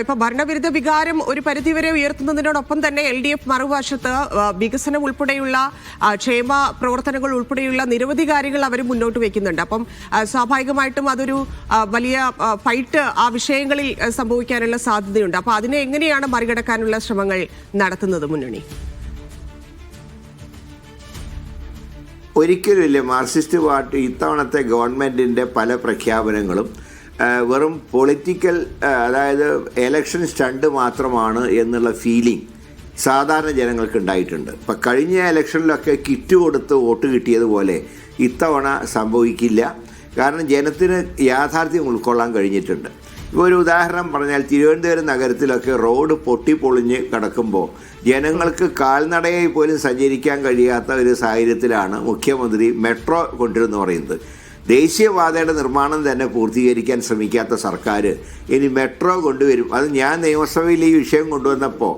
ഇപ്പൊ ഭരണവിരുദ്ധ വികാരം ഒരു പരിധിവരെ ഉയർത്തുന്നതിനോടൊപ്പം തന്നെ LDF മറുവശത്ത് വികസനം ഉൾപ്പെടെയുള്ള ക്ഷേമ പ്രവർത്തനങ്ങൾ ഉൾപ്പെടെയുള്ള നിരവധി കാര്യങ്ങൾ അവർ മുന്നോട്ട് വെക്കുന്നുണ്ട്. അപ്പം സ്വാഭാവികമായിട്ടും അതൊരു വലിയ ഫൈറ്റ് ആ വിഷയങ്ങളിൽ സംഭവിക്കാനുള്ള സാധ്യതയുണ്ട്. അപ്പൊ അതിനെ എങ്ങനെയാണ് മറികടക്കാനുള്ള ശ്രമങ്ങൾ നടത്തുന്നത് മുന്നണി? ഒരിക്കലുമില്ല. മാർക്സിസ്റ്റ് പാർട്ടി ഇത്തവണത്തെ ഗവൺമെൻറ്റിൻ്റെ പല പ്രഖ്യാപനങ്ങളും വെറും പൊളിറ്റിക്കൽ, അതായത് എലക്ഷൻ സ്റ്റണ്ട് മാത്രമാണ് എന്നുള്ള ഫീലിംഗ് സാധാരണ ജനങ്ങൾക്ക് ഉണ്ടായിട്ടുണ്ട്. ഇപ്പം കഴിഞ്ഞ ഇലക്ഷനിലൊക്കെ കിറ്റ് കൊടുത്ത് വോട്ട് കിട്ടിയതുപോലെ ഇത്തവണ സംഭവിക്കില്ല. കാരണം ജനത്തിന് യാഥാർത്ഥ്യം ഉൾക്കൊള്ളാൻ കഴിഞ്ഞിട്ടുണ്ട്. ഇപ്പോൾ ഒരു ഉദാഹരണം പറഞ്ഞാൽ, തിരുവനന്തപുരം നഗരത്തിലൊക്കെ റോഡ് പൊട്ടിപ്പൊളിഞ്ഞ് കിടക്കുമ്പോൾ ജനങ്ങൾക്ക് കാൽനടയായി പോലും സഞ്ചരിക്കാൻ കഴിയാത്ത ഒരു സാഹചര്യത്തിലാണ് മുഖ്യമന്ത്രി മെട്രോ കൊണ്ടുവരുമെന്ന് പറയുന്നത്. ദേശീയപാതയുടെ നിർമ്മാണം തന്നെ പൂർത്തീകരിക്കാൻ ശ്രമിക്കാത്ത സർക്കാർ ഇനി മെട്രോ കൊണ്ടുവരും. അത് ഞാൻ നിയമസഭയിൽ ഈ വിഷയം കൊണ്ടുവന്നപ്പോൾ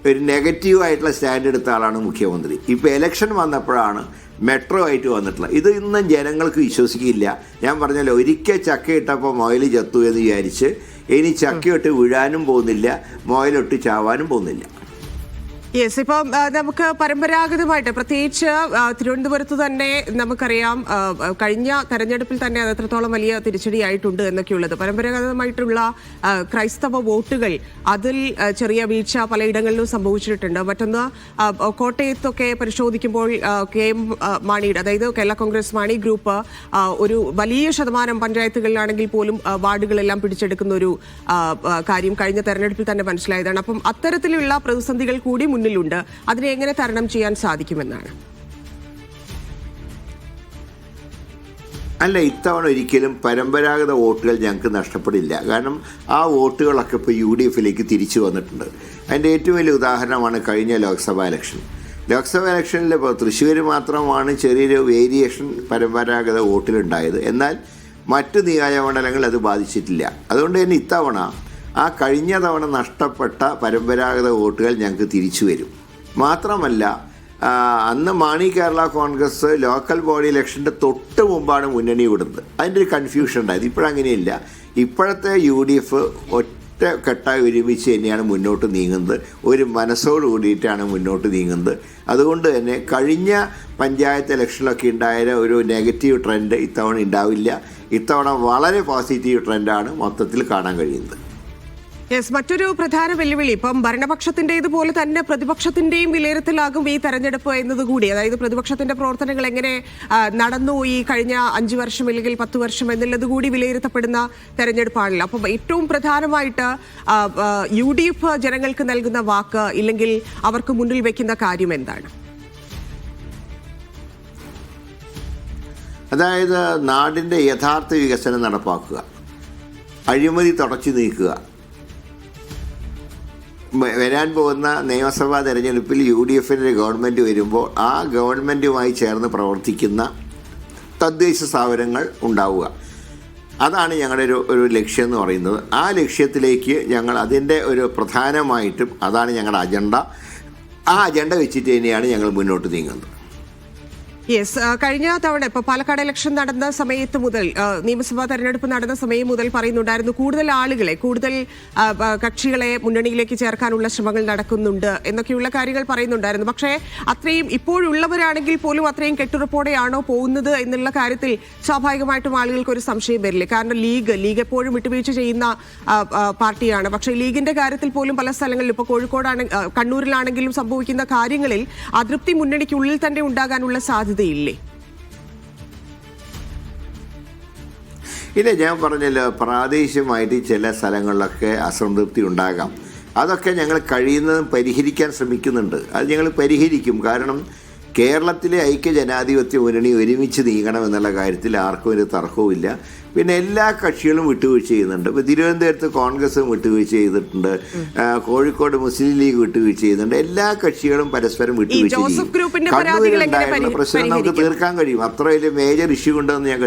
ഒരു നെഗറ്റീവായിട്ടുള്ള സ്റ്റാൻഡ് എടുത്ത ആളാണ് മുഖ്യമന്ത്രി. ഇപ്പോൾ ഇലക്ഷൻ വന്നപ്പോഴാണ് മെട്രോ ആയിട്ട് വന്നിട്ടുള്ളത്. ഇത് ഇന്നും ജനങ്ങൾക്ക് വിശ്വസിക്കില്ല. ഞാൻ പറഞ്ഞല്ലോ, ഒരിക്കൽ ചക്കയിട്ടപ്പോൾ മുയൽ ചത്തു എന്ന് വിചാരിച്ച് ഇനി ചക്കയൊട്ട് വീഴാനും പോകുന്നില്ല, മുയലൊട്ട് ചാവാനും പോകുന്നില്ല. യെസ്, ഇപ്പം നമുക്ക് പരമ്പരാഗതമായിട്ട് പ്രത്യേകിച്ച് തിരുവനന്തപുരത്ത് തന്നെ നമുക്കറിയാം, കഴിഞ്ഞ തെരഞ്ഞെടുപ്പിൽ തന്നെ അത് എത്രത്തോളം വലിയ തിരിച്ചടിയായിട്ടുണ്ട് എന്നൊക്കെയുള്ളത്. പരമ്പരാഗതമായിട്ടുള്ള ക്രൈസ്തവ വോട്ടുകൾ അതിൽ ചെറിയ വീഴ്ച പലയിടങ്ങളിലും സംഭവിച്ചിട്ടുണ്ട്. മറ്റൊന്ന്, കോട്ടയത്തൊക്കെ പരിശോധിക്കുമ്പോൾ KM മാണിയുടെ, അതായത് കേരള കോൺഗ്രസ് മാണി ഗ്രൂപ്പ് ഒരു വലിയ ശതമാനം പഞ്ചായത്തുകളിലാണെങ്കിൽ പോലും വാർഡുകളെല്ലാം പിടിച്ചെടുക്കുന്ന ഒരു കാര്യം കഴിഞ്ഞ തെരഞ്ഞെടുപ്പിൽ തന്നെ മനസ്സിലായതാണ്. അപ്പം അത്തരത്തിലുള്ള പ്രതിസന്ധികൾ കൂടി മുന്നിലുണ്ട്. അതിനെ എങ്ങനെ തരണം ചെയ്യാൻ സാധിക്കുമെന്നാണ്? അല്ല, ഇത്തവണ ഒരിക്കലും പരമ്പരാഗത വോട്ടുകൾ ഞങ്ങൾക്ക് നഷ്ടപ്പെടില്ല. കാരണം ആ വോട്ടുകളൊക്കെ ഇപ്പോൾ UDFിലേക്ക് തിരിച്ചു വന്നിട്ടുണ്ട്. അതിൻ്റെ ഏറ്റവും വലിയ ഉദാഹരണമാണ് കഴിഞ്ഞ ലോക്സഭാ ഇലക്ഷൻ. ലോക്സഭാ ഇലക്ഷനിൽ ഇപ്പോൾ തൃശ്ശൂർ മാത്രമാണ് ചെറിയൊരു വേരിയേഷൻ പരമ്പരാഗത വോട്ടിലുണ്ടായത്. എന്നാൽ മറ്റ് നിയോജകമണ്ഡലങ്ങൾ അത് ബാധിച്ചിട്ടില്ല. അതുകൊണ്ട് തന്നെ ഇത്തവണ ആ കഴിഞ്ഞ തവണ നഷ്ടപ്പെട്ട പരമ്പരാഗത വോട്ടുകൾ ഞങ്ങൾക്ക് തിരിച്ചു വരും. മാത്രമല്ല, അന്ന് മാണി കേരള കോൺഗ്രസ് ലോക്കൽ ബോഡി ഇലക്ഷൻ്റെ തൊട്ട് മുമ്പാണ് മുന്നണി വിടുന്നത്. അതിൻ്റെ ഒരു കൺഫ്യൂഷൻ ഉണ്ടായത്. ഇപ്പോഴങ്ങനെയില്ല. ഇപ്പോഴത്തെ UDF ഒറ്റക്കെട്ടായി ഒരുമിച്ച് തന്നെയാണ് മുന്നോട്ട് നീങ്ങുന്നത്. ഒരു മനസ്സോട് കൂടിയിട്ടാണ് മുന്നോട്ട് നീങ്ങുന്നത്. അതുകൊണ്ട് തന്നെ കഴിഞ്ഞ പഞ്ചായത്ത് ഇലക്ഷനിലൊക്കെ ഉണ്ടായ ഒരു നെഗറ്റീവ് ട്രെൻഡ് ഇത്തവണ ഉണ്ടാവില്ല. ഇത്തവണ വളരെ പോസിറ്റീവ് ട്രെൻഡാണ് മൊത്തത്തിൽ കാണാൻ കഴിയുന്നത്. യെസ്, മറ്റൊരു പ്രധാന വെല്ലുവിളി ഇപ്പം ഭരണപക്ഷത്തിൻ്റെതുപോലെ തന്നെ പ്രതിപക്ഷത്തിന്റെയും വിലയിരുത്തലാകും ഈ തെരഞ്ഞെടുപ്പ് എന്നതുകൂടി. അതായത് പ്രതിപക്ഷത്തിന്റെ പ്രവർത്തനങ്ങൾ എങ്ങനെ നടന്നു ഈ കഴിഞ്ഞ 5 വർഷം അല്ലെങ്കിൽ 10 വർഷം എന്നുള്ളത് കൂടി വിലയിരുത്തപ്പെടുന്ന തെരഞ്ഞെടുപ്പാണല്ലോ. അപ്പം ഏറ്റവും പ്രധാനമായിട്ട് UDF ജനങ്ങൾക്ക് നൽകുന്ന വാക്ക് ഇല്ലെങ്കിൽ അവർക്ക് മുന്നിൽ വെക്കുന്ന കാര്യം എന്താണ്? അതായത് നാടിൻ്റെ യഥാർത്ഥ വികസനം നടപ്പാക്കുക, അഴിമതി തുടച്ചു നീക്കുക. വരാൻ പോകുന്ന നിയമസഭാ തെരഞ്ഞെടുപ്പിൽ UDFിൻ്റെ ഗവൺമെൻറ് വരുമ്പോൾ ആ ഗവൺമെൻറ്റുമായി ചേർന്ന് പ്രവർത്തിക്കുന്ന തദ്ദേശ സ്ഥാപനങ്ങൾ ഉണ്ടാവുക. അതാണ് ഞങ്ങളുടെ ഒരു ലക്ഷ്യം എന്ന് പറയുന്നത്. ആ ലക്ഷ്യത്തിലേക്ക് ഞങ്ങൾ അതിൻ്റെ ഒരു പ്രധാനമായിട്ടും അതാണ് ഞങ്ങളുടെ അജണ്ട. ആ അജണ്ട വെച്ചിട്ട് തന്നെയാണ് ഞങ്ങൾ മുന്നോട്ട് നീങ്ങുന്നത്. യെസ്, കഴിഞ്ഞ തവണ ഇപ്പോൾ പാലക്കാട് ഇലക്ഷൻ നടന്ന സമയത്ത് മുതൽ, നിയമസഭാ തെരഞ്ഞെടുപ്പ് നടന്ന സമയം മുതൽ പറയുന്നുണ്ടായിരുന്നു കൂടുതൽ ആളുകളെ, കൂടുതൽ കക്ഷികളെ മുന്നണിയിലേക്ക് ചേർക്കാനുള്ള ശ്രമങ്ങൾ നടക്കുന്നുണ്ട് എന്നൊക്കെയുള്ള കാര്യങ്ങൾ പറയുന്നുണ്ടായിരുന്നു. പക്ഷേ അത്രയും ഇപ്പോഴുള്ളവരാണെങ്കിൽ പോലും അത്രയും കെട്ടുറപ്പോടെയാണോ പോകുന്നത് എന്നുള്ള കാര്യത്തിൽ സ്വാഭാവികമായിട്ടും ആളുകൾക്ക് ഒരു സംശയം വരില്ലേ? കാരണം ലീഗ് എപ്പോഴും വിട്ടുവീഴ്ച ചെയ്യുന്ന പാർട്ടിയാണ്. പക്ഷേ ലീഗിന്റെ കാര്യത്തിൽ പോലും പല സ്ഥലങ്ങളിലും, ഇപ്പോൾ കണ്ണൂരിലാണെങ്കിലും സംഭവിക്കുന്ന കാര്യങ്ങളിൽ അതൃപ്തി മുന്നണിക്കുള്ളിൽ തന്നെ ഉണ്ടാകാനുള്ള സാധ്യത ഇല്ലേ? ഇല്ല, ഞാൻ പറഞ്ഞല്ലോ, പ്രാദേശികമായിട്ട് ചില സ്ഥലങ്ങളിലൊക്കെ അസംതൃപ്തി ഉണ്ടാകാം. അതൊക്കെ ഞങ്ങൾ കഴിയുന്നതും പരിഹരിക്കാൻ ശ്രമിക്കുന്നുണ്ട്. അത് ഞങ്ങൾ പരിഹരിക്കും. കാരണം കേരളത്തിലെ ഐക്യജനാധിപത്യ മുന്നണി ഒരുമിച്ച് നീങ്ങണം എന്നുള്ള കാര്യത്തിൽ ആർക്കും ഒരു തർക്കവുമില്ല. പിന്നെ എല്ലാ കക്ഷികളും വിട്ടുവീഴ്ച ചെയ്യുന്നുണ്ട്. ഇപ്പോൾ തിരുവനന്തപുരത്ത് കോൺഗ്രസും വിട്ടുവീഴ്ച ചെയ്തിട്ടുണ്ട്, കോഴിക്കോട് മുസ്ലിം ലീഗ് വിട്ടുവീഴ്ച ചെയ്യുന്നുണ്ട്. എല്ലാ കക്ഷികളും പരസ്പരം വിട്ടുവീഴ്ച ചെയ്യും. കണ്ണൂരിലുണ്ടായിരുന്ന പ്രശ്നം നമുക്ക് തീർക്കാൻ കഴിയും. അത്ര വലിയ മേജർ ഇഷ്യൂ ഉണ്ടെന്ന് ഞാൻ